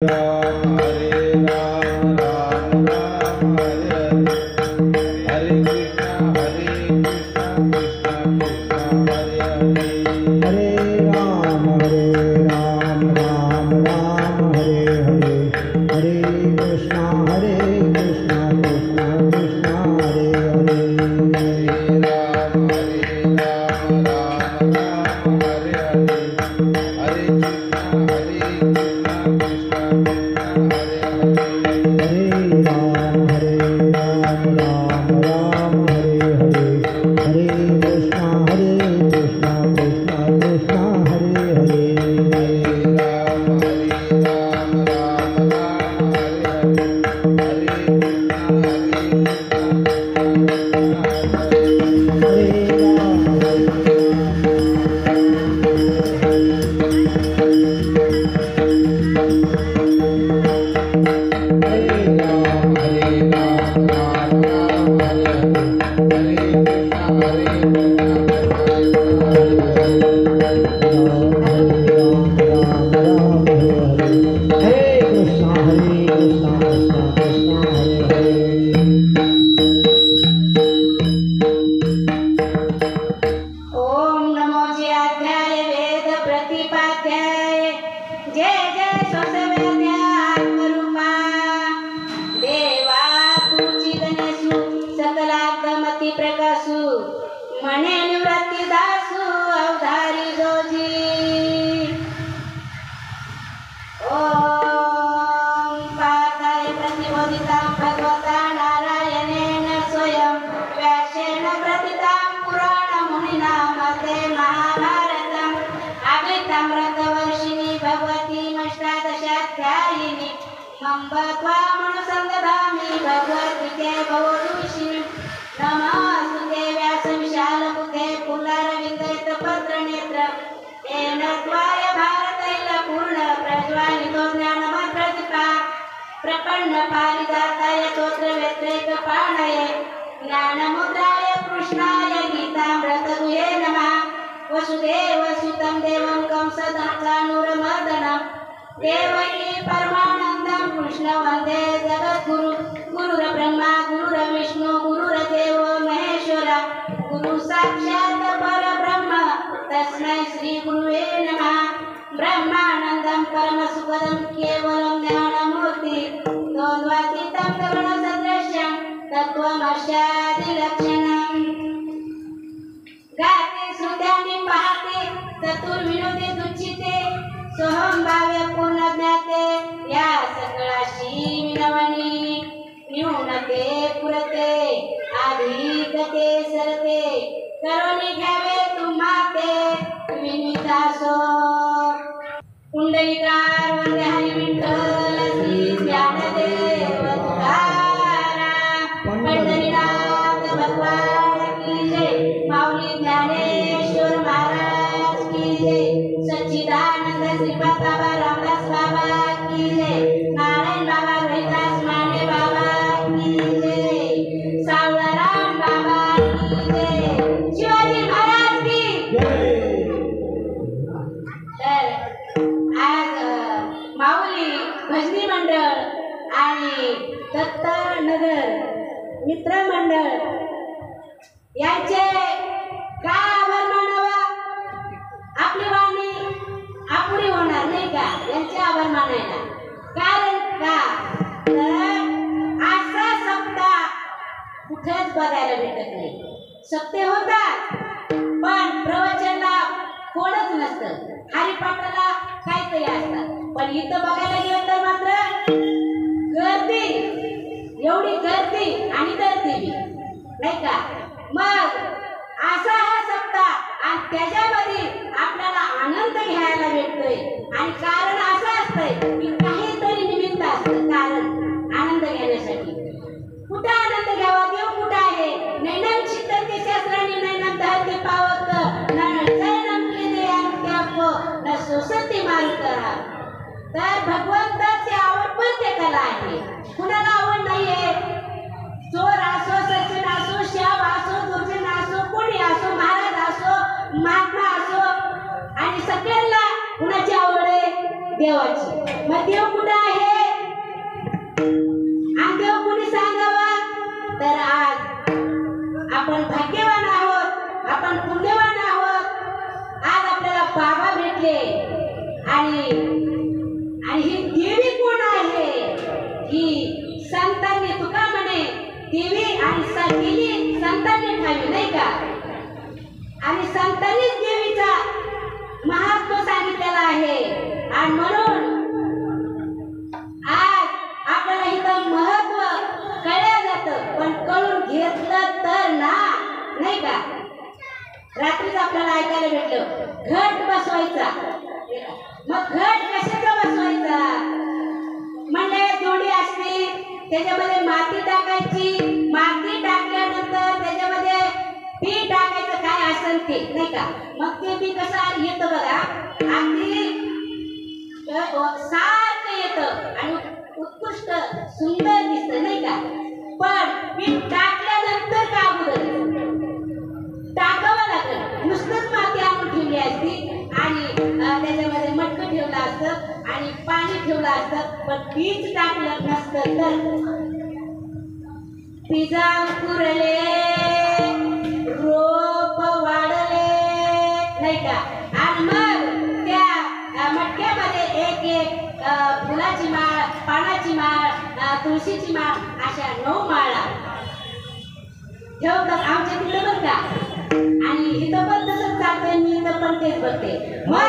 राम हरे राम राम राम हरे हरे हरे कृष्णा कृष्णा कृष्णा हरे हरे राम राम राम हरे हरे हरे कृष्णा कृष्णा कृष्णा हरे हरे राम राम राम हरे हरे हरे कृष्णा महात्मा असो आणि सगळ्यांना कुणाची आवड आहे देवाची. मग देव कुठं आहे आणि देव कुणी सांगावा? तर आज आपण भाग्यवान आहोत, आपण पुण्यवान आहोत. आज आपल्याला बाबा भेटले आणि ही देवी कोण आहे? ही संतांनी, तुका म्हणे देवी आणि गेली संतांनी ठावी, नाही का? आणि संतांनीच देवीचा महत्व सांगितलेला आहे. आणि म्हणून आज आपल्याला इथं महत्व कळलं जातं, पण कळून घेतलं तर नाही का? रात्रीच आपल्याला ऐकायला भेटलं घट बसवायचा. मग घट कशाचा बसवायचा? म्हणजे जोडी असते, त्याच्यामध्ये माती टाकायची, माती टाकल्यानंतर त्याच्यामध्ये बी टाकायचं, काय असेल ते, नाही का? मग ते बी कसं येतं बघा, अगदी सारखं येतं आणि उत्कृष्ट सुंदर दिसतं, नाही का? पण पीठ टाकल्यानंतर का अगोदर टाकावं लागेल. नुसतंच माती आणून ठेवली असती आणि त्याच्यामध्ये मटकं ठेवलं असतं आणि पाणी ठेवलं असतं, पण बीज टाकलं नसतं तर पिजा कुरले, रोप वाढले, नाही का? आणि मग त्या मटक्यामध्ये एक एक फुलाची माळ, पानाची माळ, तुळशीची माळ, अशा 9 माळा ठेवतात आमच्या तिथं, बरं का? आणि इथं पण तसंच चालतंय, मी इथं पण तेच बघते. मग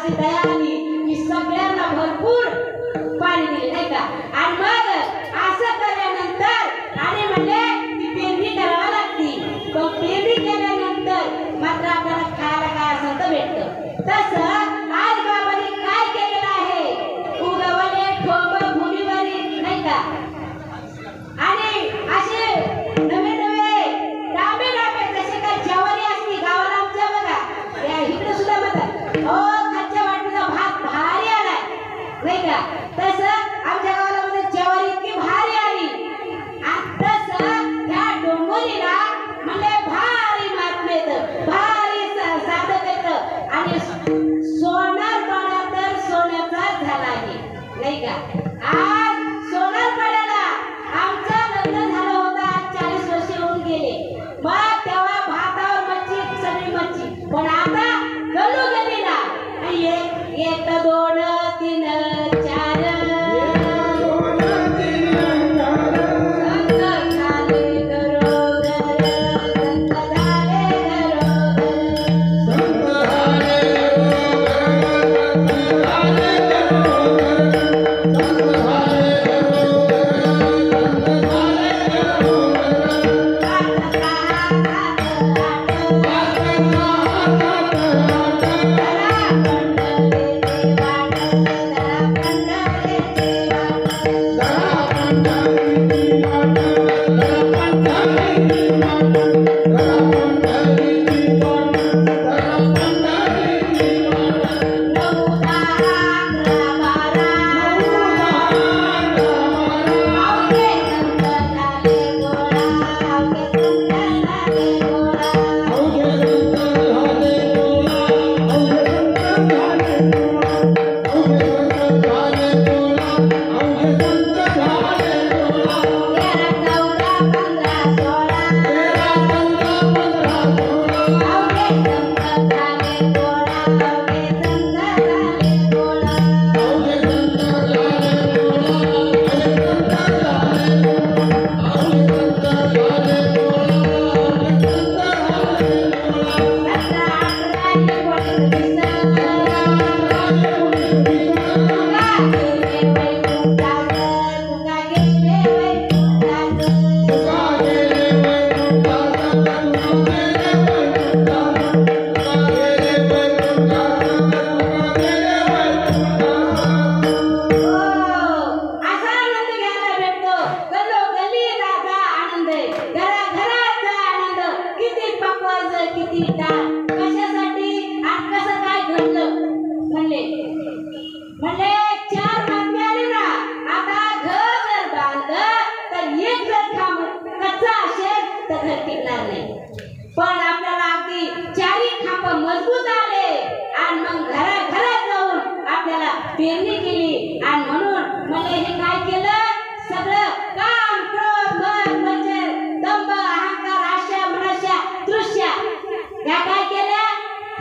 अशी दया आली की सगळ्यांना भरपूर पाणी दिले नाही का. आणि मग असं केल्यानंतर आणि म्हणले ती पेरणी करावी लागती. पण पेरणी केल्यानंतर मात्र आपल्याला खायला काय असेल तर भेटतं. तसं आज बाबांनी काय केलेलं आहे, उगवले ठोंब भूमीवरील नाही का. आणि असे नवे नवे डाबे डाबे जसे काय ज्वारी असते गावाला आमच्या बघा, या इकडे सुद्धा म्हणतात ओ खालच्या वाटणीचा भात भारी आलाय नाही का. तसं आमच्या गावाला मध्ये ज्वारी इतकी भारी आली. आणि तसं त्या डोंगरीला म्हणजे भारी महात्म्य येतं, भारी साधक येतं. आणि सोनार पाडा तर सोन्याचा झाला आहे नाही का. आज सोनार पाड्याला आमचं लग्न झालं होतं, आज 40 वर्ष होऊन गेले. मग तेव्हा भातावर मच्छी सगळी मच्छी, पण आता गलू गलीला एक दोन तीन चार पेरणी केली. आणि म्हणून म्हणजे हे काय केलं, सगळं काम क्रोध मद मत्सर दंभ अहंकार आशा मनाशा तृष्या ह्या काय केल्या,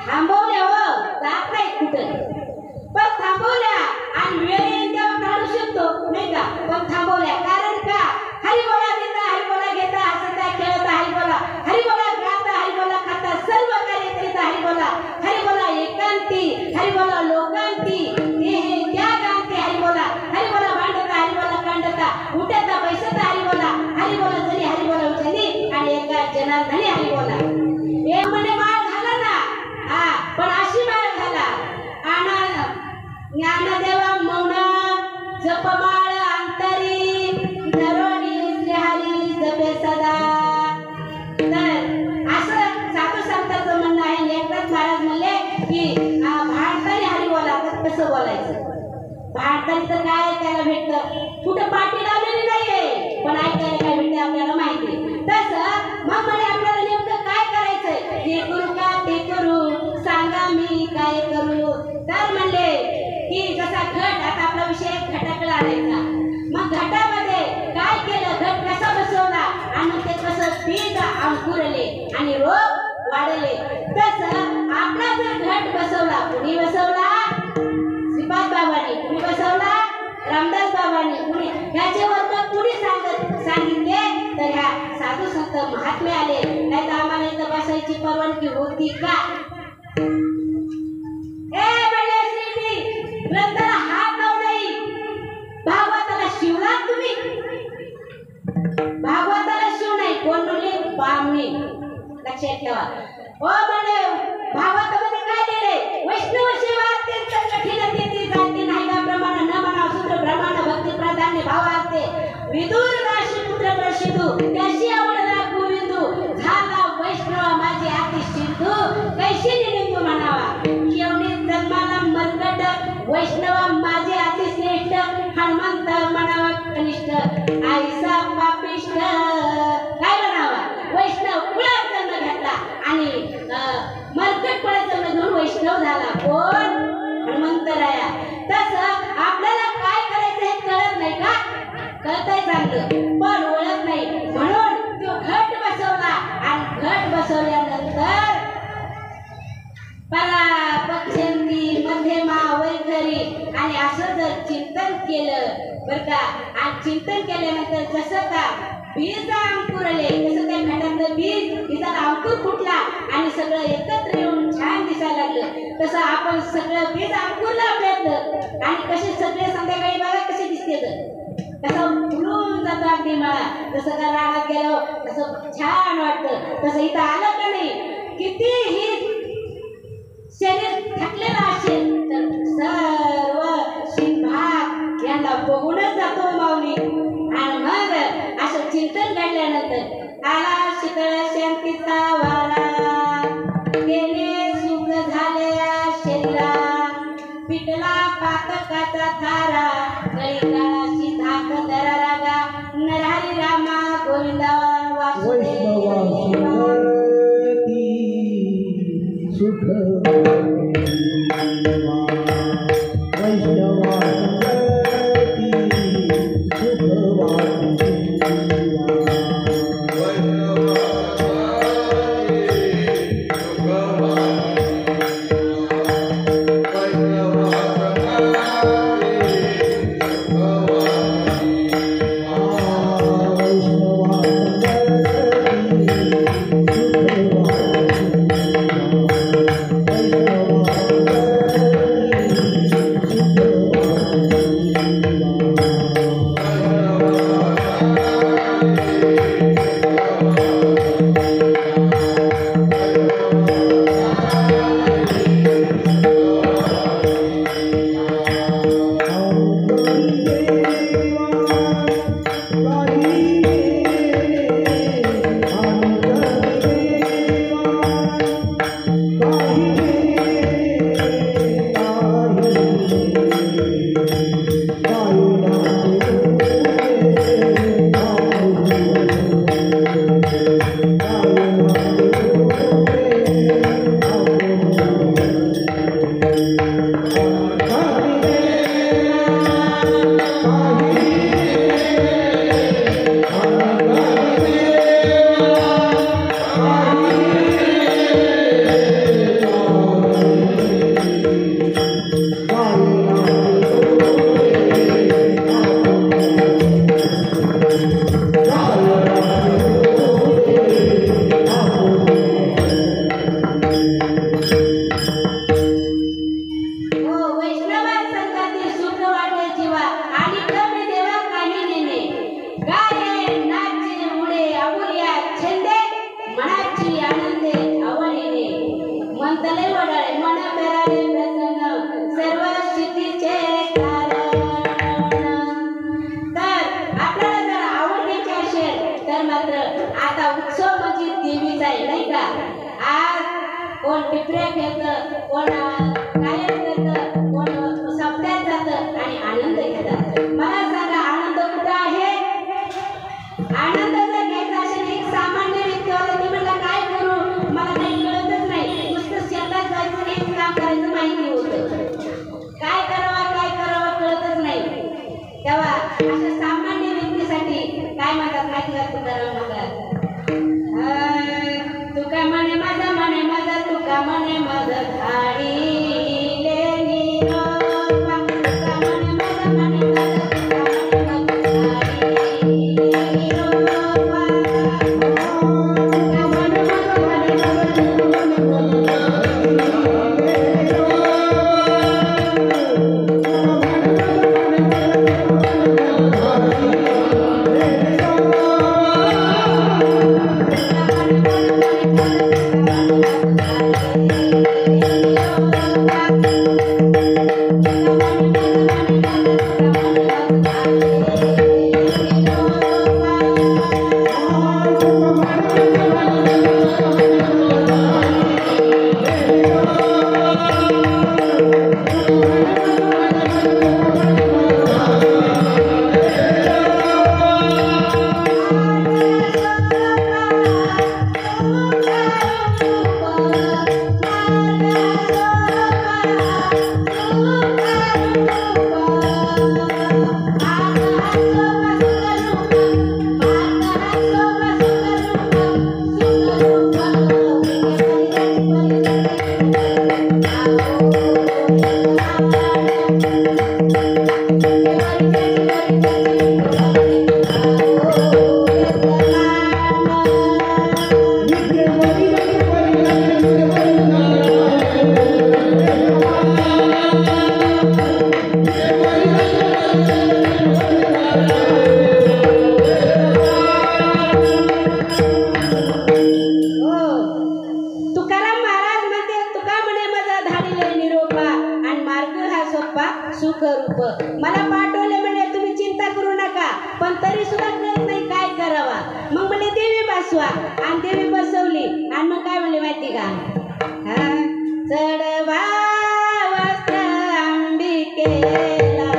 थांबवल्या. हो जात नाही कुठं, पण थांबवल्या. आणि वेळ येईल तेव्हा काढू शकतो नाही का, पण थांबवल्या. कारण का, हरिबोला देता हरिबोला घेता हसता खेळता हरिबोला, हरिबोला गाता हरिबोला खाता सर्व कार्य करीता हरिबोला, हरिबोला एकांती हरिबोला लोकांती त्या गांती हरिबोला, हरिबोला भांडता हरिबोला कांडता उठता पैसता हरिबोला, हरिबोला जरी हरिबोला उठली आणि एका जनार्दनी हरिबोला. हे म्हणे माळ झाला ना, हा पण अशी माळ झाला. ज्ञानदेवा मौन जपमाळ अंतरी धरोणी श्रीहरी जपे सदा. तर असं साधू संतांचं म्हणणं आहे. एकनाथ महाराज म्हणले की भांडताना हरी बोला, तर कसं बोलायचं. भांडताना तर काय ऐकायला भेटतं, कुठं पाठी लावलेली नाहीये, पण ऐकायला काय भेटते आपल्याला माहिती. तसं मग म्हणे आपल्याला नेमकं काय करायचंय, हे करू का ते करू, सांगा मी काय करू. तर म्हणले की जसा घट, आता आपला विषय घटाकडे आणायचा. मग घटामध्ये काय केलं, घट कसा बसवला आणि ते कसं बीज अंकुरले आणि रोप वाढले. तसं आपला जर घट बसवला, कुणी बसवला, श्रीपाद बाबांनी, कुणी बसवला, रामदास बाबांनी, कुणी ह्याचे वर्ग कुणी सांगितले, तर ह्या साधू संत महात्मे आले. नाही तर आम्हाला इथं बसायची परवानगी होती का. ए ओ म्हणे भागवतामध्ये काय लिहिले वैष्णव सेवा अत्यंत कठीण तेथे जाते नाही का प्रमाण न म्हणा सूत्र ब्रह्मांड भक्ती प्राधान्य भाव असते विदुर दाशी पुत्र प्रसिद्धू त्याशी आवडला गोविंदू झाला वैष्णव माझे अति सिद्धू कैशी निलिंदू म्हणावा एवढी जन्माला मरकट वैष्णव माझे अति श्रेष्ठ हनुमंत म्हणावा कनिष्ठ आईसा पापिष्ट काय म्हणावा वैष्णव कुळात जन्म घेतला आणि मरकट कुळात जन्म घेऊन वैष्णव झाला कोण हनुमंतराया तसं आपल्याला काय करायचं हे कळत नाही का कळतंय चांगलं पण ओळख नाही म्हणून तो घट बसवला आणि घट बसवल्यानंतर परा पक्षंती मध्यमा वैखरी आणि असं जर चिंतन केलं बरं का आणि चिंतन केल्यानंतर जसं का बीज अंकुरले तसं त्या घटातलं बीज तिचा अंकुर फुटला आणि सगळं एकत्र येऊन छान दिसायला लागलं तसं आपण सगळं बीज अंकुरलं आपल्यातलं आणि कसे सगळे संध्याकाळी बघा कसे दिसते कसं फुलून जातं अगदी मला जसं का रानात गेलो तसं छान वाटतं तसं इथं आलं का नाही कितीही शरीर थकलेलं असेल तर सर्व शिंभाग यांना बघूनच जातो माऊली आणि मग असं चिंतन काढल्यानंतर आला शीतळ शांतीचा वारा गेले सुख झाले शरीरा पिटला पातकाचा थारा गळी काळाची धाक धरा रागा नरहरी रामा गोविंदा वासुदेवा सुख कोण टिपऱ्या खेळतं कोण गायन करतं कोण सप्त्यात जातं आणि आनंद घेतात मला सांगा आनंद कुठं आहे आनंद जर घ्यायचा असेल एक सामान्य व्यक्ती होता की मला काय करू मला काही कळतच नाही नुसतं शेतात जायचं एक काम करायचं माहिती होतं काय करावं कळतच नाही तेव्हा अशा सामान्य व्यक्तीसाठी काय म्हणतात माहिती का तुकाराम म्हणतात तुका म्हणे माझा तुका म्हणे माझा धाडी सुखरूप. मला पाठवले म्हणे तुम्ही चिंता करू नका, पण तरी सुद्धा कळत नाही काय करावा. मग म्हणे देवी बसवा, आणि देवी बसवली. आणि मग काय म्हणले माहिती का? हा, चढवा वस्त्र अंबिकेला,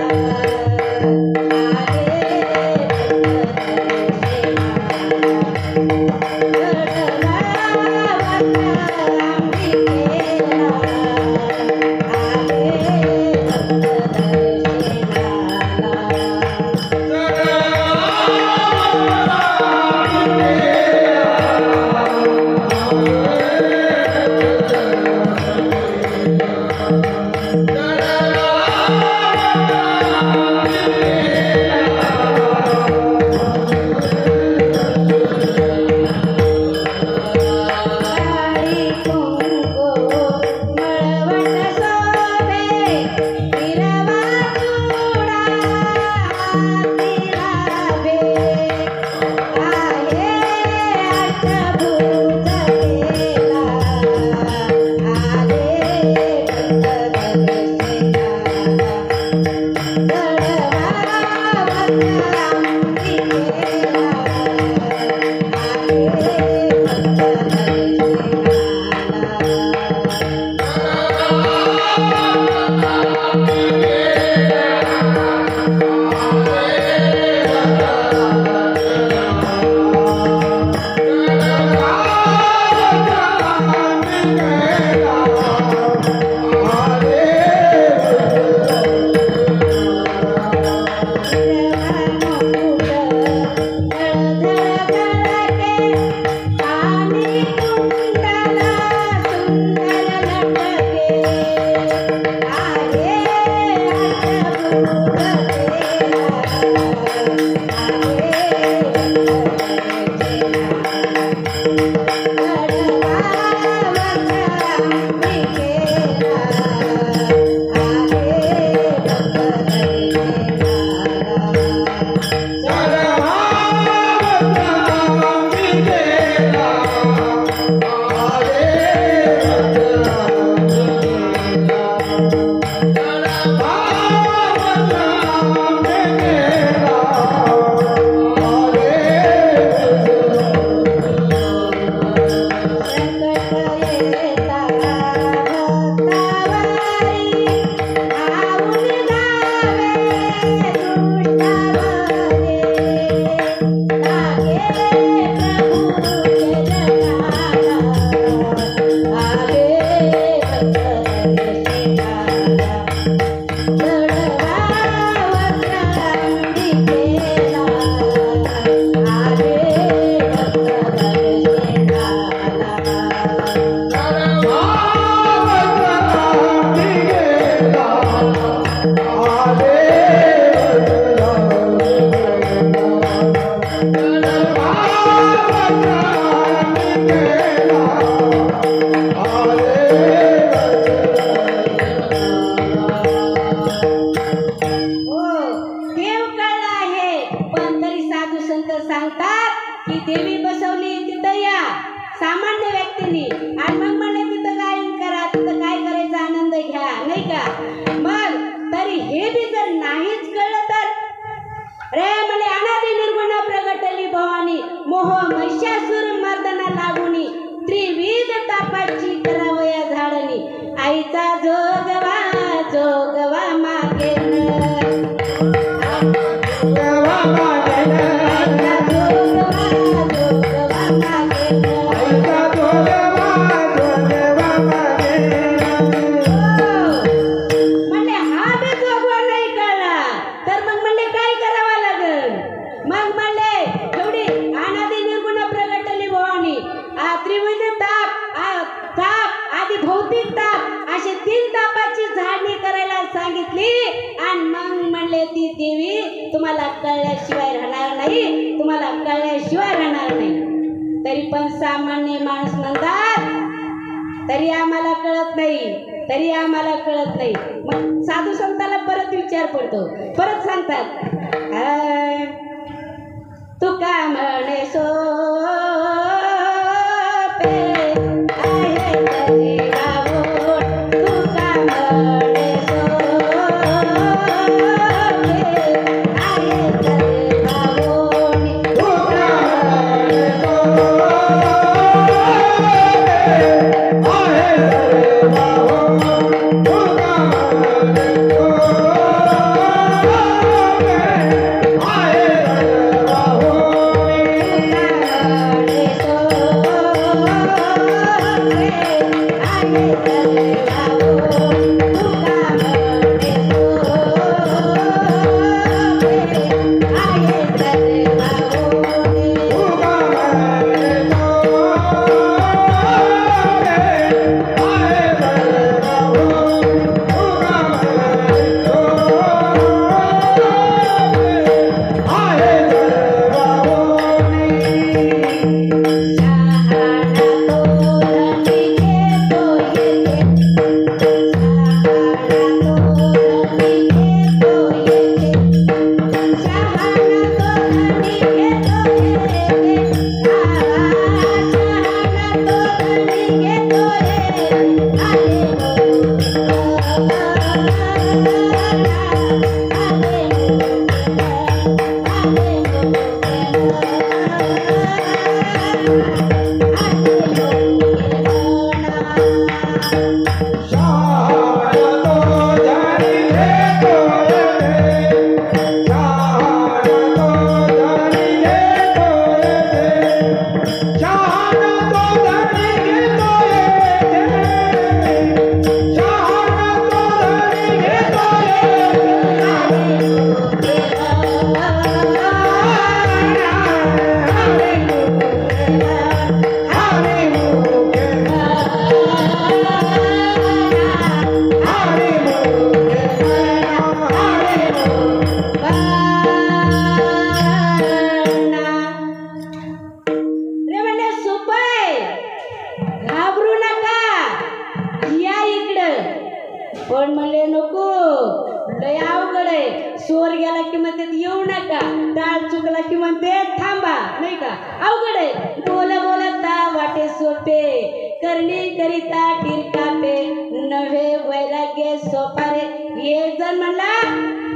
की म्हणते येऊ नका, ताळ चुकला की म्हणते थांबा, नाही का? अवघड आहे. बोलता वाटे सोपे, करणी करिता टिरकापे, नव्हे वैराग्य सोपारे. एक जण म्हणला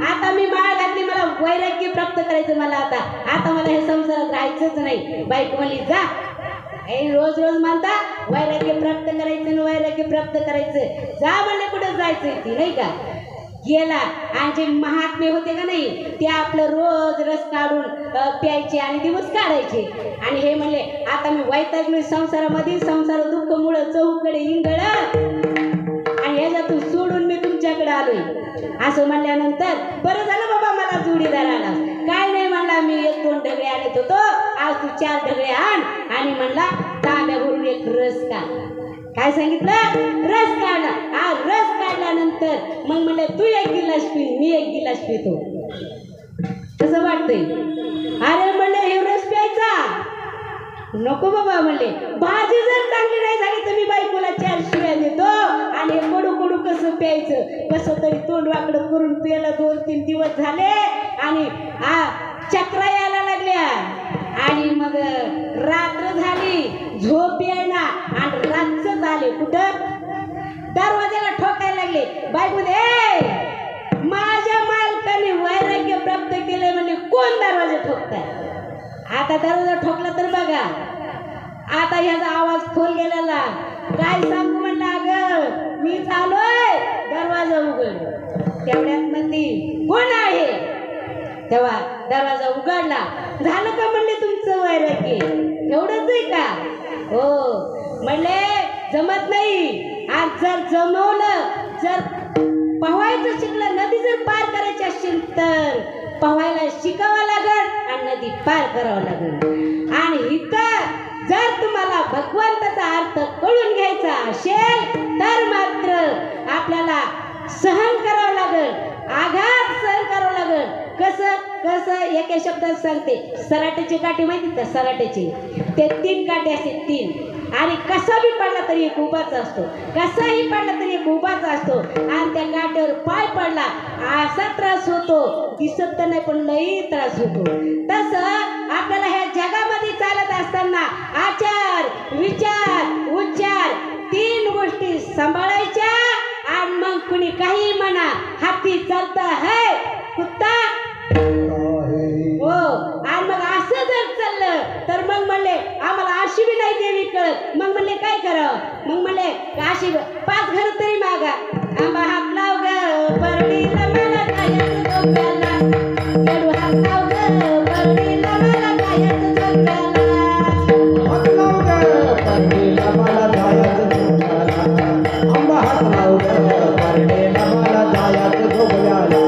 आता मी माळ घातली, मला वैराग्य प्राप्त करायचं, आता मला हे संसारात राहायचंच नाही. बायको म्हणली जा, रोज रोज म्हणता वैराग्य प्राप्त करायचं, वैराग्य प्राप्त करायचं, जा म्हणले कुठं जायचंय ती, नाही का? गेला आणि जे महात्मे होते का नाही ते आपलं रोज रस काढून प्यायचे आणि दिवस काढायचे. आणि हे म्हणले आता मी वैतागलोय संसारामध्ये, संसार दुःख मुळे चहूकडे इंगळ, आणि ह्याच्यातून सोडून मी तुमच्याकडे आलोय. असं म्हणल्यानंतर बरं झालं बाबा मला जोडीदार आला. काय नाही म्हणला, मी 1-2 ढगळे आणत होतो, आज तू 4 ढगळे आण, आणि म्हणला तांब्यावरून एक रस काढ. काय सांगितलं? रस काढला. रस काढल्यानंतर मग म्हणले तू 1 गिलास पी, मी 1 गिलास पितो. कसं वाटतंय? अरे म्हणले हे रस प्यायचा नको बाबा. म्हणले भाजी जर चांगली नाही झाली तर मी बायकोला 4 शिव्या देतो, आणि कडू कडू कसं प्यायचं, कसं तरी तोंड वाकडं करून प्यायला 2-3 दिवस झाले, आणि चक्रा यायला लागल्या, आणि मग रात्र झाली, झोप येईना, आणि रातच आले. कुठं? दरवाजाला ठोकायला लागले. बायको माझ्या मालकाने वैराग्य प्राप्त केले म्हणजे कोण दरवाजा ठोकताय? आता दरवाजा ठोकला तर बघा, आता ह्याचा आवाज खोल गेलेला. काय सांगू म्हणलं, अगं मी चालोय, दरवाजा उघड. तेवढ्यात म्हणली कोण आहे? तेव्हा दरवाजा उघडला. झालं का म्हणले तुमचं वैराग्य? एवढंच आहे का? हो म्हणले जमत नाही. आज जर जमवलं, जर पोहायचं शिकलं, नदी जर पार करायची असेल तर पोहायला शिकावं लागेल आणि नदी पार करावं लागेल. आणि इथं जर तुम्हाला भगवंताचा अर्थ कळून घ्यायचा असेल तर मात्र आपल्याला सहन करावं लागेल, आघात सहन करावं लागेल. कसं एका शब्दात सांगते. सराट्याची काठी माहिती का? सराट्याची ते 3 काटे असते, 3, आणि कसा बी पडला तरी एक उभाच असतो, कसाही पडला तरी एक उभाच असतो. आणि त्या काट्यावर पाय पडला असा त्रास होतो, दिसत तर नाही पण लई त्रास होतो. तसं आपल्याला ह्या जगामध्ये चालत असताना आचार, विचार, उच्चार 3 गोष्टी सांभाळायच्या. आणि मग कुणी काही म्हणा, हाती चालता है, कुत्ता हो. आणि मग असं जर चाललं तर मग म्हणले आम्हाला अशी बी नाही देवी कळत. मग म्हणले काय करावं? मग म्हणले अशी 5 घर तरी मागा. आंबा हात लाव ग परडीला, मला जायचं झोप्याला, गडू हात लाव ग परडीला, मला जायचं झोप्याला, हात लाव ग परडीला, मला जायचं झोप्याला, आंबा हात लाव ग परडीला, मला जायचं झोप्याला.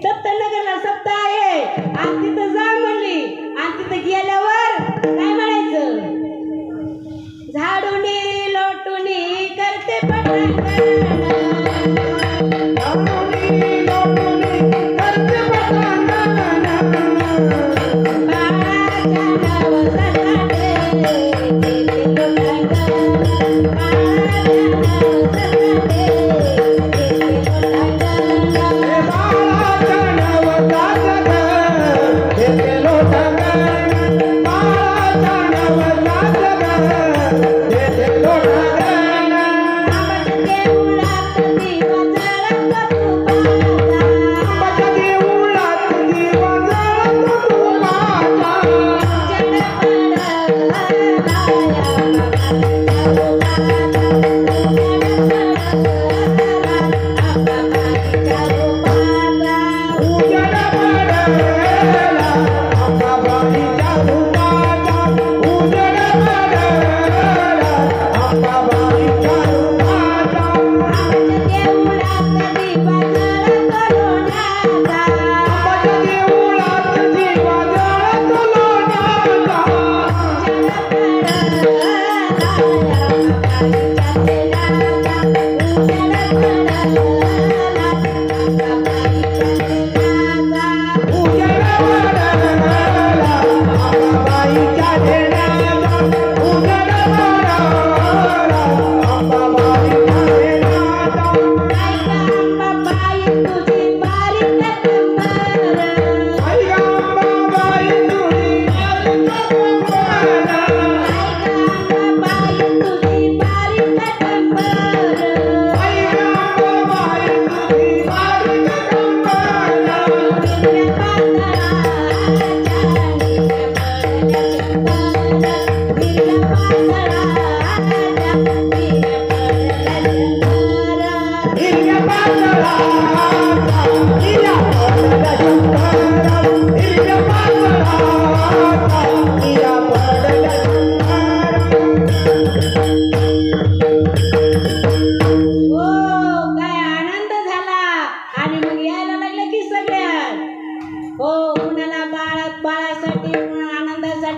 दत्तनगरला सप्ताह आहे आणि तिथं जा म्हणली. आणि तिथं गेल्यावर काय म्हणायचं? झाडूनी लोटूनी करते पटांगण, झाडूनी लोटूनी करते पटांगण, बाळाच्या नवसासाठी केले लोटांगण, बाळाच्या नवसासाठी केले लोटांगण.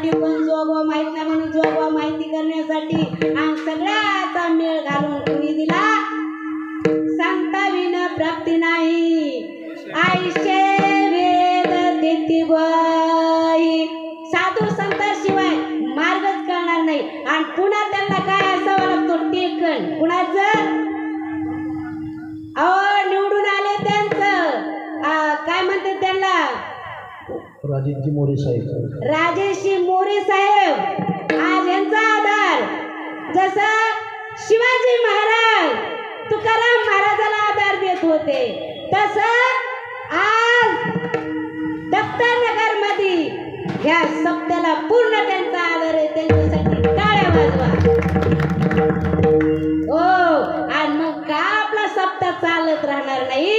आम्ही पण जोगवा माहित नाही म्हणून जोगवा माहिती करण्यासाठी आणि सगळ्याचा मेळ घालून कुणी दिला सांगता विन प्राप्ती नाही आईशे वेद देती बाई साधू संतांशिवाय मार्गच कळणार नाही आणि पुन्हा त्यांना काय असावं लागतो टेकन कुणाचं अहो निवडून आले त्यांचं काय म्हणते त्यांना राजेशजी मोरे साहेब राजेशजी मोरे साहेब आज यांचा आधार जसा शिवाजी महाराज तुकाराम महाराजाला आधार देत होते तसं आज दत्तनगर मध्ये ह्या सप्त्याला पूर्ण त्यांचा आधार आहे त्यांच्यासाठी टाळ्या वाजवा हो आणि मग का आपला सप्ताह चालत राहणार नाही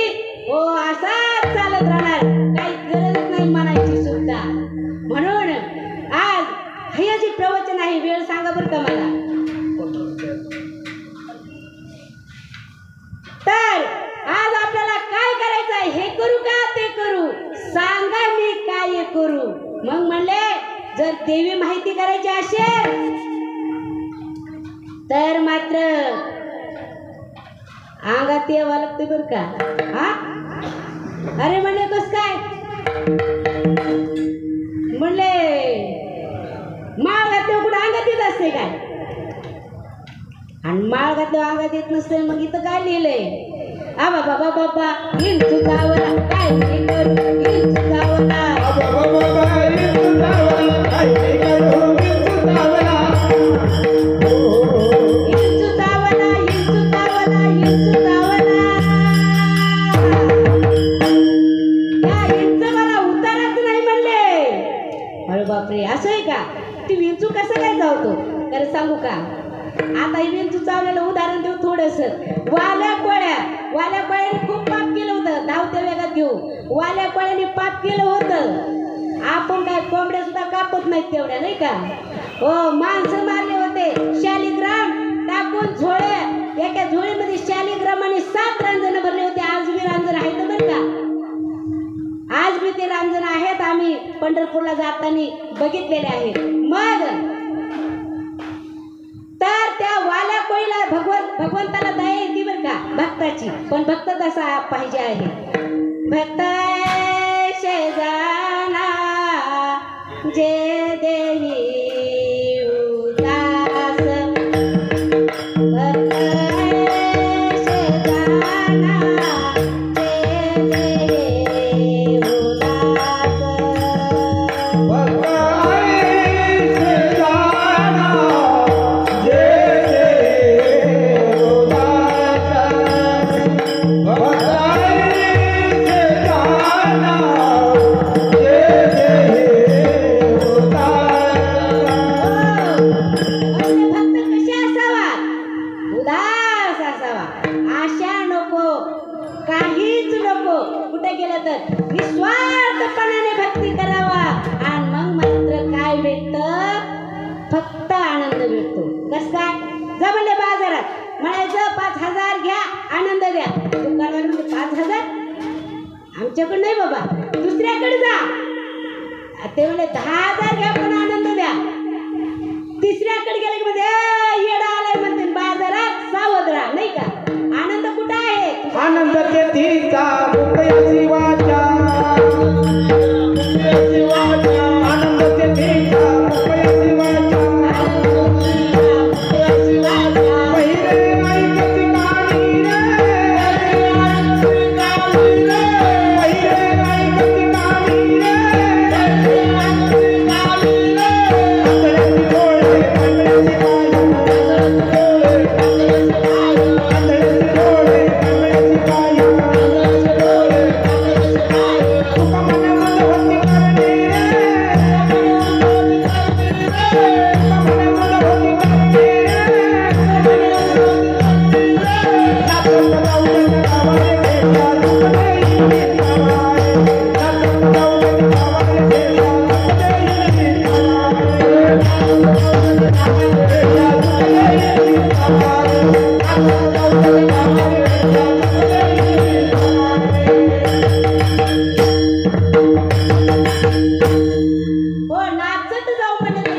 हो असाच चालत राहणार काही गरज नाही म्हणायची सुद्धा म्हणून आज हे जे प्रवचन आहे वेळ सांगा बरं का मला तर आज आपल्याला काय करायचं आहे हे करू का ते करू सांगा मी काय करू मग म्हणले जर देवी माहिती करायची असेल तर मात्र अंगात यावं लागते बर का हा अरे म्हणले कस काय म्हणले माळ घातल्यावर कुठं अंगात येत असते काय आणि माळ घातल्यावर अंगात येत नसते मग इथं काय लिहिलंय आ बाबा बाबा बाबा इंचू जावला काय नाही करू इंचू जावला बापरे असं आहे का ती विंचू कसं काय जावतो तर सांगू का आता ही विंचू चावलेलं उदाहरण देऊ थोडस वाल्या कोळ्याने खूप पाप केलं होतं धावत्या वेगात घेऊ वाल्या कोळ्याने पाप केलं होतं आपण काय कोंबड्या सुद्धा कापत नाहीत तेवढ्या नाही का हो माणसं मारले होते शालिग्राम टाकून झोळे एका झोळीमध्ये शालिग्रामाने 7 रांजण भरले होते आज बी रांजण आहेत बरं का आज मी ते रांजण आहेत आम्ही पंढरपूरला जाताना बघितलेले आहेत मग तर त्या वाल्या कोळीला भगवंताला दया येते बरं का भक्ताची पण भक्त तसा पाहिजे आहे भक्त शेजाना जे देही उदास भक्त शेजाना जे देही उदास निस्वार्थपणाने भक्ती करावा आणि मग मात्र काय भेटत फक्त आनंद भेटतो कस काय जा म्हणले बाजारात म्हणायचं 5,000 घ्या आनंद द्या दुकानदार म्हणजे 5,000 आमच्याकडे नाही बाबा दुसऱ्याकडे जा ते म्हणले 10,000 घ्या पण आनंद द्या तिसऱ्याकडे गेले की म्हणजे येडा आलाय म्हणते बाजारात सावध राहा नाही का आनंद कुठं आहे आनंद तेथीचा मुक्तयाची वाचा आनंद तेथीचा मुक्तयाची वाचा पहिले ऐकती गाणी रे पहिले ऐकती गाणी हो नाचत जाऊ म्हणजे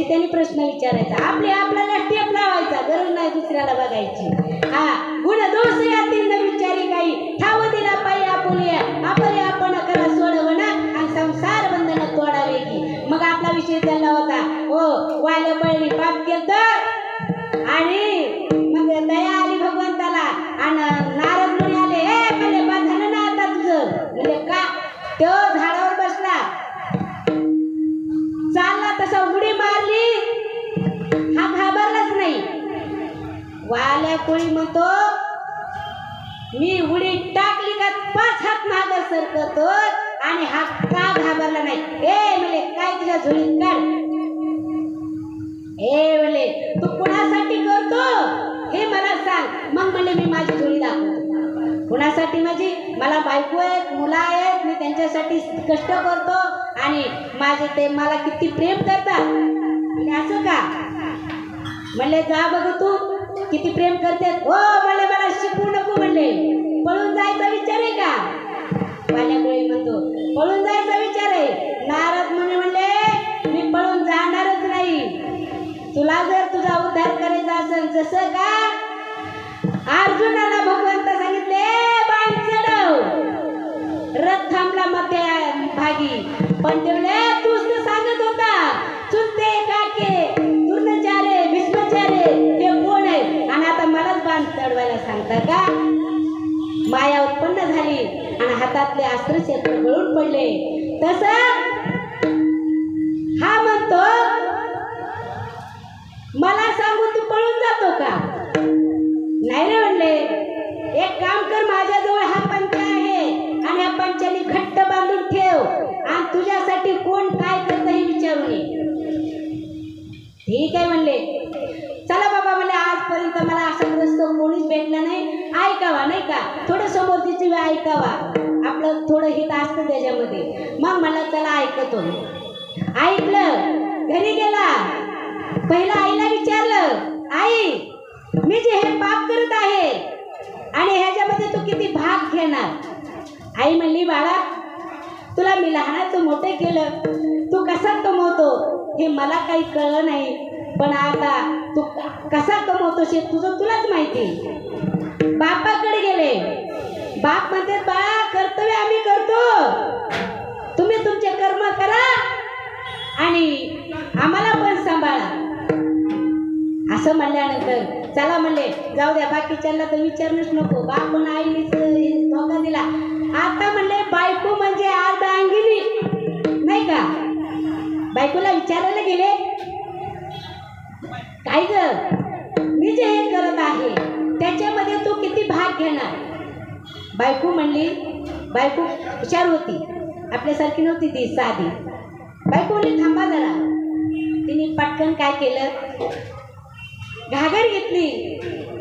त्यांनी प्रश्न विचारायचा, आपल्याला टेप लावायचा, गरज नाही दुसऱ्याला बघायची. हा गुण दोष यातील न विचारी काही, ठाव दिला पायी आपुलिया, आपले आपण करा सोडवणं आणि संसार बंधन तोडावे की. मग आपला विषय चालला होता, हो वाल्या पळणी पाप केलं आणि मग दया आली भगवंताला आणि नारद मुनी आले, ए म्हणजे बा झालं ना आता तुझं. म्हणजे का तो झाडावर बसला, चालला तसा उडी मारली, हा घाबरलाच नाही. वाल्या कोळी म्हणतो, मी उडी टाकली का 5 हात मागं सरकतो आणि हा का घाबरला नाही. ए म्हणे काय तुझ्या झोळीत काढ. ए म्हणे तू कुणासाठी करतो हे मला सांग. मग म्हणले मी माझी झोळी दाखवतो. कुणासाठी म्हणजे मला बायको आहेत, मुलं आहेत, मी त्यांच्यासाठी कष्ट करतो आणि माझे ते मला किती प्रेम करतात. म्हणजे असं का. म्हणले जा बघ तू किती प्रेम करते. हो म्हणले मला शिकवू नको, म्हणले पळून जायचा विचार आहे का. वाल्याकोळी म्हणतो पळून जायचा विचार आहे. नारद मुनी म्हणले मी पळून जाणारच नाही. तुला जर तुझा उद्धार करायचा असेल, जसं का अर्जुनाला भगवंत सांगितले बाण चढव, रथ थांबला मध्ये भागी. पण तेवढे तूच तर सांगत होता चुलते काके दुर्नचारे भीष्माचार्य हे कोण आहे आणि आता मलाच बाण चढवायला सांगता का. माया उत्पन्न झाली आणि हातातले अस्त्रशस्त्र गळून पडले. तसं हा म्हणतो मला सांगून तू पळून जातो का. नाही रे म्हणले, एक काम कर, माझ्याजवळ हा पंचा आहे आणि या पंचाने घट्ट बांधून ठेव आणि तुझ्यासाठी कोण काय करतं हे विचारून ये. ठीक आहे म्हणले. चला बाबा म्हणले आजपर्यंत मला असा ग्रस्त कोणीच भेटला नाही, ऐकावा नाही का, थोडं समोरची वेळ ऐकावा, आपलं थोडं हित असतं त्याच्यामध्ये. मग मला चला ऐकतो. ऐकलं, घरी गेला, पहिला आईला विचारलं, आई मी जे हे पाप करत आहे आणि ह्याच्यामध्ये तू किती भाग घेणार. आई म्हणली बाळा तुला मी लहानाचं मोठं केलं, तू कसा कमवतो हे मला काही कळलं नाही, पण आता तू कसा कमवतोस हे तुझं तुलाच माहिती. बापाकडे गेले, बाप म्हणतात बाळा कर्तव्य आम्ही करतो, तुम्ही तुमचे कर्म करा आणि आम्हाला पण सांभाळा. असं म्हणल्यानंतर चला म्हणले जाऊ द्या, बाकीच्यांना तर विचारणूच नको, बाप पण आईनेच धोका दिला. आता म्हणले बायको म्हणजे अर्धांगिनी नाही का. बायकोला विचारायला गेले, काय ग मी जे हे करत आहे त्याच्यामध्ये तू किती भाग घेणार. बायको म्हणली, बायको हुशार होती, आपल्यासारखी नव्हती ती साधी. बायको म्हणली थांबा जरा. तिने पटकन काय केलं, घागर घेतली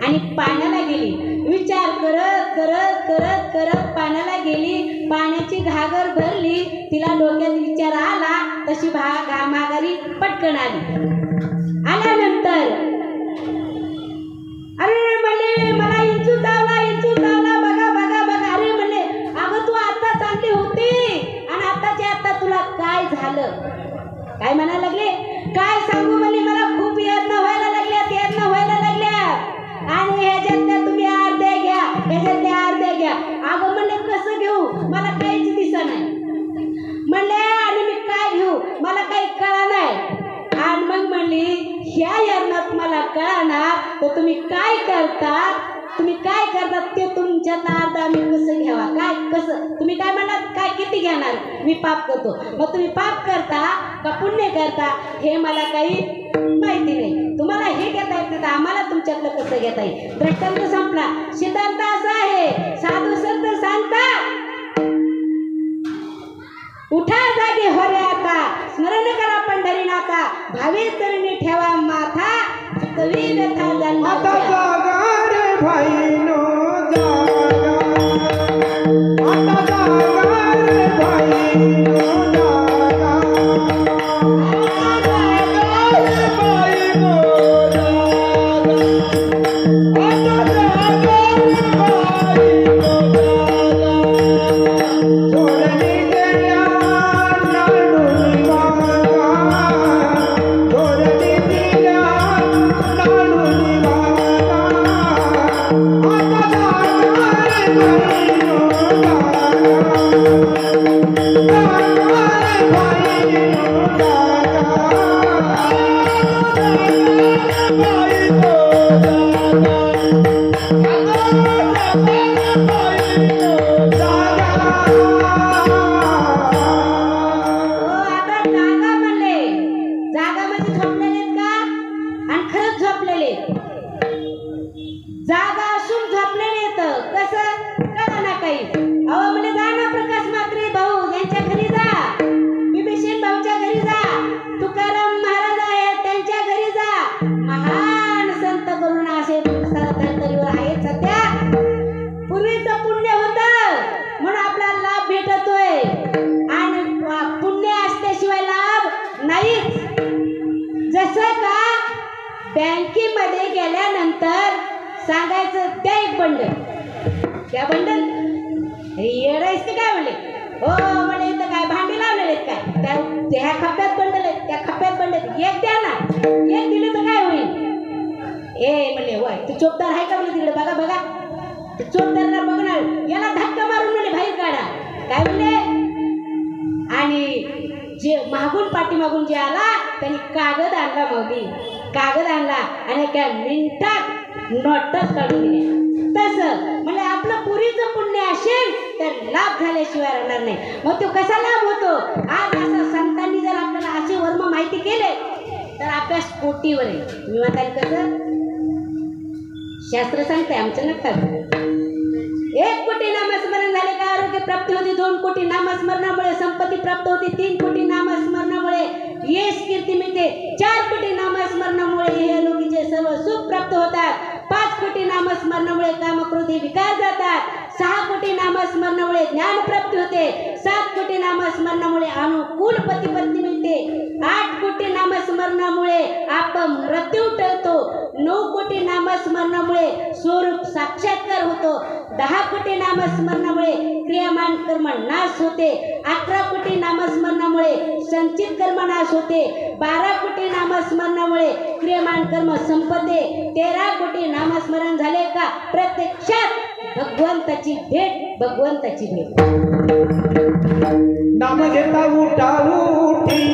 आणि पाण्याला गेली. विचार करत करत करत करत पाण्याला गेली, पाण्याची घागर भरली, तिला डोक्यात विचार आला, तशी माघारी पटकन आली. आल्यानंतर अरे म्हणले मला इंचू चावला बघा बघा बघा. अरे म्हणले अगं तू आता चांगली होती आणि आताच्या आता तुला काय झालं. काय म्हणायला लागले, काय सांगू म्हणले मला खूप यातना व्हायला लागल्या आणि ह्याच्यातल्या तुम्ही अर्ध्या घ्या, ह्याच्यातल्या अर्ध्या घ्या. अगं म्हणले कसं घेऊ, मला काहीच दिसत नाही म्हणले, आणि मी काय घेऊ मला काही कळा नाही. आणि मग म्हणली ह्या यातनात मला कळणार तर तुम्ही काय करता ते तुमच्यात अर्धा मी कसं घ्यावा, काय कसं तुम्ही काय म्हणणार, काय किती घेणार. मी पाप करतो, मग तुम्ही पाप करता का पुण्य करता हे मला काही माहिती नाही. तुम्हाला हे घेता येत नाही तर आम्हाला तुमच्यातलं कसं घेता येईल. दृष्टांत संपला. सिद्धांत असा आहे, साधू संत सांगतात उठा जागे होरे आता, स्मरण करा पंढरीनाथा, भावी तरुणी ठेवा माथा, कवी व्यथा आता जागा रे भाईनो जागा, आता जागा रे भाईनो जागा, आता जागा रे भाईनो जागा, आता जागा रे भाईनो जागा. सोडली गेल्या नाडून वागा, सोडली आता जागा म्हणले, जागा म्हणजे झोपलेले आहेत का? आणि खरंच झोपलेले. जागा असून झोपलेले येत कसं कळलं ना काही. अहो म्हणजे जा ना प्रकाश म्हात्रे भाऊ यांच्या घरी जा, बिभीषण भाऊच्या घरी जा, तुकाराम महाराज आहेत त्यांच्या घरी जा. महान संत करून असे धर्तरीवर आहेत सध्या. पूर्वीचं पुण्य होतं म्हणून आपल्याला लाभ भेटतोय आणि पुण्य असल्याशिवाय लाभ नाहीच. जसं का बँकेमध्ये गेल्यानंतर सांगायचं त्या एक बंडल, त्या बंडल येडायच ते काय म्हणले, हो म्हणे इथं काय भांडी लावलेले आहेत काय, त्या खप्प्यात बंडल आहेत, त्या खप्प्यात बंडल आहेत, एक द्या ना, एक दिले तर काय होईल. ए म्हणले होय तू चोपदार आहे का म्हणले, तिकडे बघा बघा. चोपदारला बघणार, याला धक्का मारून म्हणले बाहेर काढा. काय म्हणले, आणि जे मागून पाठीमागून जे आला त्यांनी कागद आणला, मग कागद आणला आणि एका मिनिटात नोटच काढून दिल्या. तसं म्हणजे आपलं पुरीचं पुण्य असेल तर लाभ झाल्याशिवाय राहणार नाही. मग तो कसा लाभ होतो, आज असं संतांनी जर आपल्याला असे वर्म माहिती केले तर अभ्यास कोटीवर आहे. तुम्ही म्हणताल कसं, शास्त्र सांगते आमचं नका. 1 कोटी नामस्मरण झाले का आरोग्य प्राप्ती होती, 2 कोटी नामस्मरणामुळे संपत्ती प्राप्त होती, 3 कोटी नामस्मरणामुळे यश कीर्ती मिळते, 4 कोटी नामस्मरणामुळे हे लोकीचे सर्व सुख प्राप्त होतात, 5 कोटी नामस्मरणामुळे कामक्रोधी विकार जातात, 6 कोटी नामस्मरणामुळे ज्ञान प्राप्ती होते, 7 कोटी नामस्मरणामुळे अनुकूल पती पत्नी मिळते, 8 कोटी नामस्मरणामुळे आपण मृत्यू टळतो, 9 कोटी नामस्मरणामुळे स्वरूप साक्षात्कार होतो, 10 कोटी नामस्मरणामुळे क्रियामान कर्म नाश होते, 11 कोटी नामस्मरणामुळे संचित कर्म नाश होते, 12 कोटी नामस्मरणामुळे क्रियामान कर्म संपते, 13 कोटी नामस्मरण झाले का प्रत्यक्षात भगवंताची भेट, भगवंताची भेट. नाम घेता उठा उठी,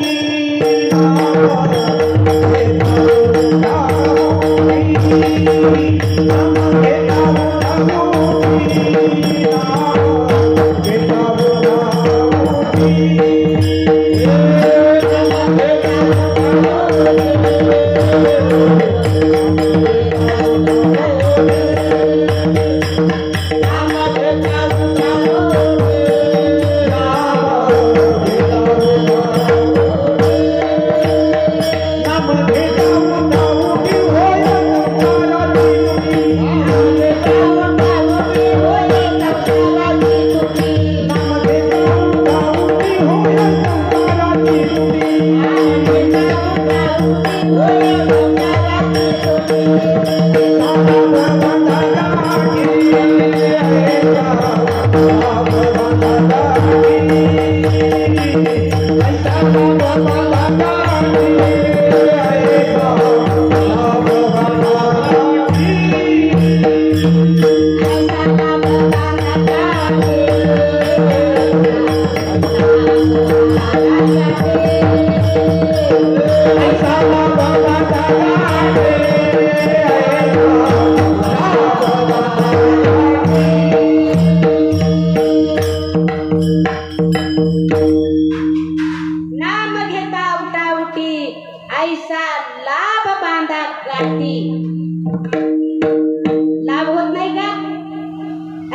लाभ होत नाही का?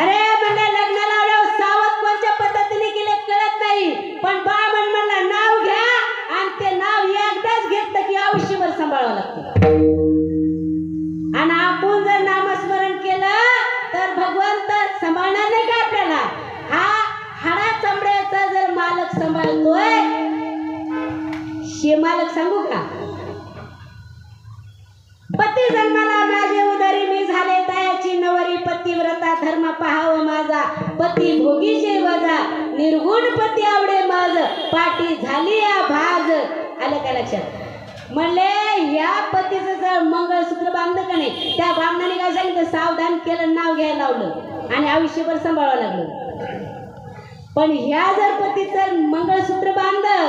अरे म्हणजे लग्न लावल्यावर सावध कोणत्या पद्धतीने केले कळत नाही, पण बामण म्हणला नाव घ्या आणि ते नाव एकदाच घेतलं की आयुष्यभर सांभाळावं लागतं. आणि आपण जर नामस्मरण केलं तर भगवंत सांभाळणार नाही का आपल्याला? हा हाडा चमड्याचा जर मालक सांभाळतोय, शे मालक सांगू का? पती जन्माला माझे उदरी मी झाले तयाची नवरी, पतिव्रता धर्म पाहाव माझा, पती भोगीचे वजा, निर्गुण पती आवडे माझ, पाठी झाली या भाज. आलं का लक्षात? म्हणले या पतीचं जर मंगळसूत्र बांधलं का नाही त्या ब्राह्मणाने काय सांगितलं सावधान केलं नाव घ्यायला लावलं आणि आयुष्यभर सांभाळावं लागलं. पण ह्या जर पतीचं मंगळसूत्र बांधलं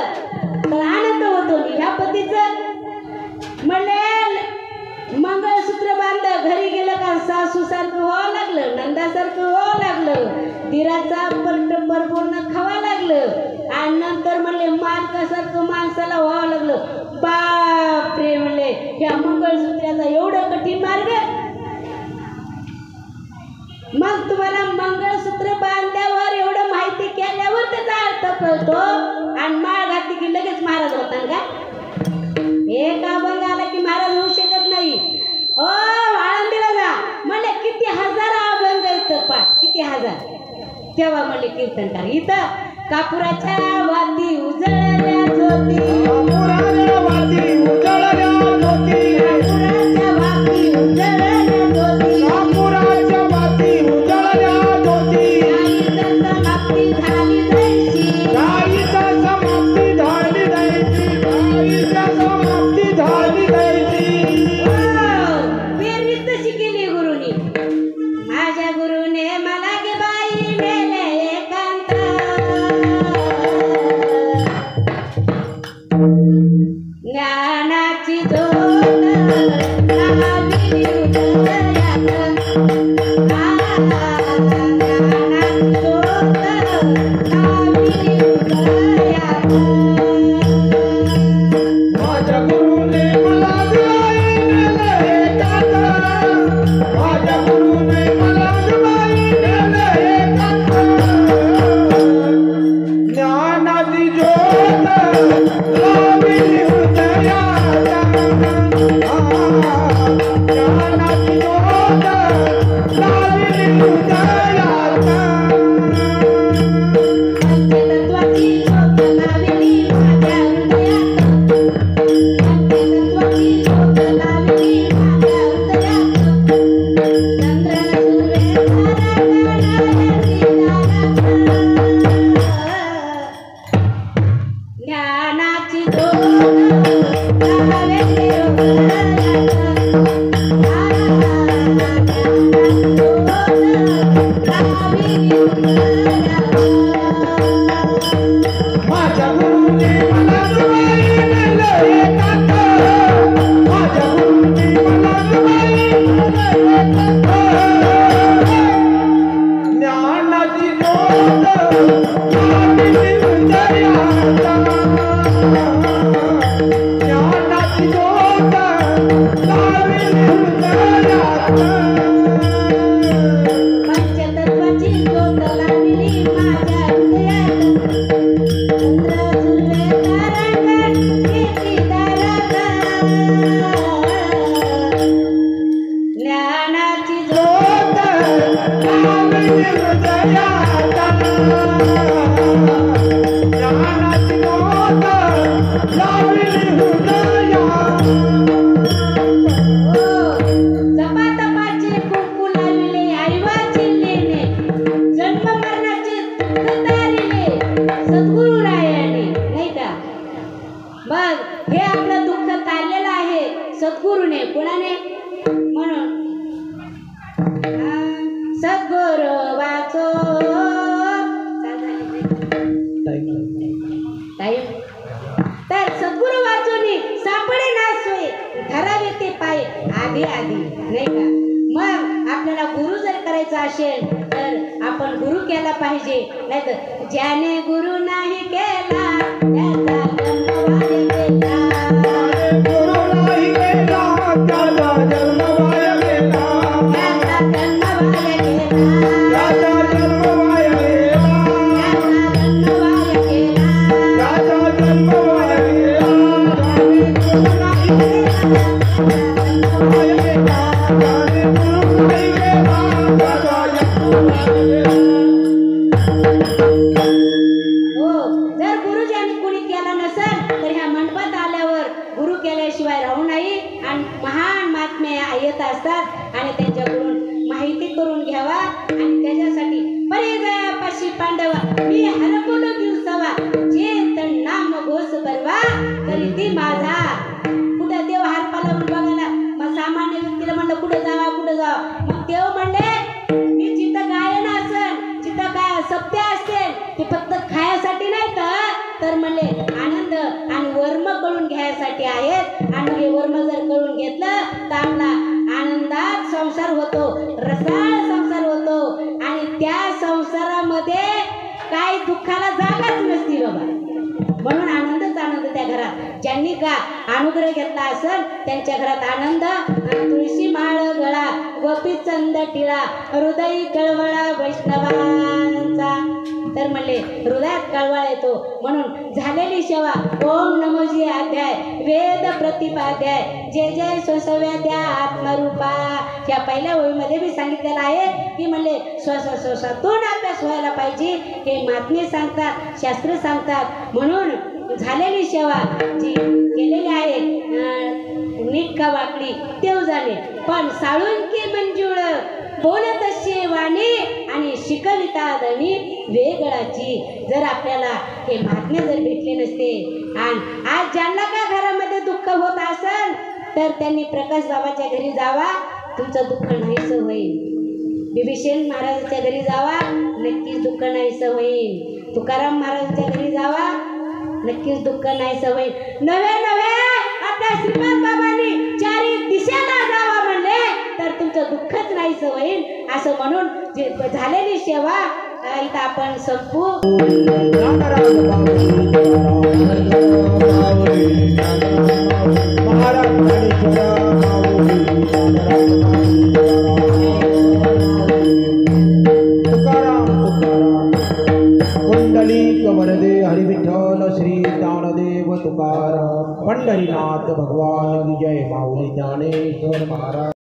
तर आनंद होतो. ह्या पतीचं म्हणले मंगळसूत्र बांधलं घरी गेलं का सासू सारखं व्हावं लागलं नंदासारखं व्हावं लागलं दिराचा पट्ट भरपूर खावा लागलं आणि नंतर म्हणले मालकासारखं माणसाला व्हावं लागलं. बापरे म्हणले ह्या मंगळसूत्राचा एवढं कठीण मार्ग. मग तुम्हाला मंगळसूत्र बांधल्यावर एवढं माहिती केल्यावर त्याचा अर्थ कळतो आणि माळ घातली की लगेच महाराज होता का? एक अभंग आला की महाराज होऊ शकत नाही. ओ आळंदीला जा म्हणले किती हजार अभंग येतं पाठ किती हजार. तेव्हा म्हणले कीर्तनकार इथं कापुराच्या वाती उजळल्या ज्योती कापुराच्या वाती उजळल्या ज्योती कापुराच्या वाती उजळल्या ज्योती कापुराच्या वाती उजळल्या ज्योती गाईचं समाप्ती झाली जायची गाईचा समाप्ती झाली जायची गाईच्या समाप्ती झाली जायची. पेरणी तशी केली गुरुनी. माझ्या गुरुने मला गे बाई नेले एकांत ज्ञानाची ज्योत लावली हृदयात. ज्ञानाची ज्योत लावली हृदयात. माझ्या गुरुने मला गाई नेले एकांत माझ्या गुरुने मला गाई नेले एकांत ज्ञानाची ज्योत लावली हृदयात ज्ञानाची ज्योत लावली हृदयात. पंचतत्वाची ज्योत लावली माझ्या हृदयात. पंचतत्वाची ज्योत लावली माझ्या हृदयात. चंद्र सूर्य ज्ञानाची ज्योत लावली हृदयात. माझ्या गुरुने मला गाई नेले एकांत माझ्या गुरुने मला गाई नेले एकांत ज्ञानाची ज्योत लावली हृदयात ज्ञानाची ज्योत लावली हृदयात. पंचतत्वाची ज्योत लावली माझ्या हृदयात. चंद्र सूर्य तारागण किती तारागण. ज्ञानाची ज्योत ज्योत लावली हृदयात ज्ञानाची ज्योत लावली हृदयात. जपातपाचे कुंकू लाविले आईवाचे लेणे जन्म मरणाचे दुःख तारिले सद्गुरुरायाने नाही का. मग हे आपलं दुःख तारलेलं आहे सद्गुरूने. कोणाने? म्हणून सद्गुरु वाचो टाईम तर सद्गुरु वाचोनी सापडे ना सोय धरावे ते पाय आधी आधी नाही का. मग आपल्याला गुरु जर करायचा असेल तर आपण गुरु केला पाहिजे. नाही तर ज्याने गुरु नाही केला त्याचा जन्म वाया गेला. गुरु नाही केला त्याचा जन्म वाया गेला त्याचा जन्म वाया गेला. त्याचा जन्म वाया गेला त्याचा जन्म वाया गेला. त्याचा जन्म वाया गेला. गुरु नाही केला वाया गेला ज्याने गुरु नाही केला त्याचा जन्म वाया गेला. हो जर गुरुजींनी कुणी केला नसेल तर ह्या मंडपात आल्यावर गुरु केल्याशिवाय राहू नये. आणि महान महात्मे येत असतात आणि त्यांच्याकडून माहिती करून घ्यावा आणि त्याच्यासाठी परिजयापाशी पांडवा मी हरपुलो दिवसावा जे तण नाम घोष परवा करी ती माझा संसार होतो, रसाळ संसार होतो आणि त्या संसारामध्ये काय दुःखाला जागाच नसती बाबा. म्हणून आनंदच आनंद त्या घरात. ज्यांनी का अनुग्रह घेतला असेल त्यांच्या घरात आनंद. तुळशी माळ गळा गोपी चंद टिळा हृदयी कळवळा वैष्णवांचा. तर म्हणले हृदयात कळवळ येतो म्हणून झालेली सेवा ओम नमोजी अध्याय वेद प्रतिपाध्याय जय जय स्वसव्या त्या आत्मरूपा. या पहिल्या ओळीमध्ये मी सांगितलेलं आहे की म्हणले स्वतःतून अभ्यास व्हायला पाहिजे. हे महात्मे सांगतात, शास्त्र सांगतात. म्हणून झालेली सेवा जी केलेली आहे नीट का वाकडी तेव जाणे, पण साळुंकी मंजुळ बोलत अशी वाणी आणि शिकविता धनी वेगळाची. जर आपल्याला हे महात्मे जर भेटले नसते आणि आज ज्यांना का घरामध्ये दुःख होत असेल तर त्यांनी प्रकाश बाबाच्या घरी जावा, तुमचं दुःख नाहीसं होईल. बिभीषण महाराजांच्या घरी जावा, नक्कीच दुःख नाहीसं होईल. तुकाराम महाराजांच्या घरी जावा, नक्कीच दुःख नाहीसं होईल. नव्हे नव्हे आपल्या श्रीपाद बाबांनी चारी दिशेला जावा म्हणले तर तुमचं दुःखच नाहीसं होईल. असं म्हणून जे झालेली सेवा इथं आपण संपू. कुंडलिक वरदे हरि विठ्ठल श्री ज्ञानदेव तुकाराम पंढरीनाथ भगवान जय. माऊली ज्ञानेश्वर महाराज.